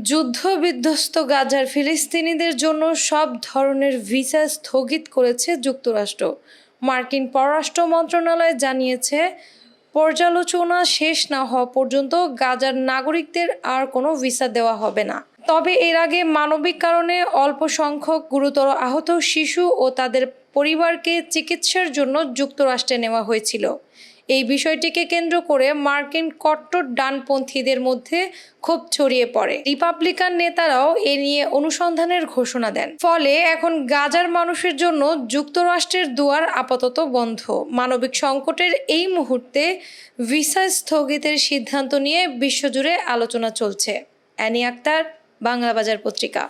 যুদ্ধবিধ্বস্ত গাজার ফিলিস্তিনিদের জন্য সব ধরনের ভিসা স্থগিত করেছে যুক্তরাষ্ট্র। মার্কিন পররাষ্ট্র মন্ত্রণালয় জানিয়েছে, পর্যালোচনা শেষ না হওয়া পর্যন্ত গাজার নাগরিকদের আর কোনো ভিসা দেওয়া হবে না। তবে এর আগে মানবিক কারণে অল্প সংখ্যক গুরুতর আহত শিশু ও তাদের পরিবারকে চিকিৎসার জন্য যুক্তরাষ্ট্রে নেওয়া হয়েছিল। এই বিষয়টিকে কেন্দ্র করে মার্কিন কট্টর ডানপন্থীদের মধ্যে ক্ষোভ ছড়িয়ে পড়ে। রিপাবলিকান নেতারাও এ নিয়ে অনুসন্ধানের ঘোষণা দেন। ফলে এখন গাজার মানুষের জন্য যুক্তরাষ্ট্রের দুয়ার আপাতত বন্ধ। মানবিক সংকটের এই মুহূর্তে ভিসা স্থগিতের সিদ্ধান্ত নিয়ে বিশ্বজুড়ে আলোচনা চলছে। অ্যানি আক্তার, বাংলা বাজার পত্রিকা।